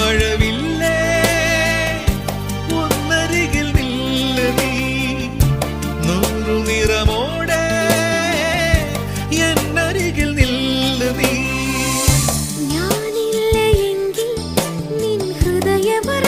മഴവില്ലേ ഒന്നരികിൽ നില്ല നീ നൂറു നിറമോടെ എന്നരികിൽ നില്ല നീ ഞാനില്ല എങ്കിൽ നിൻ ഹൃദയമറ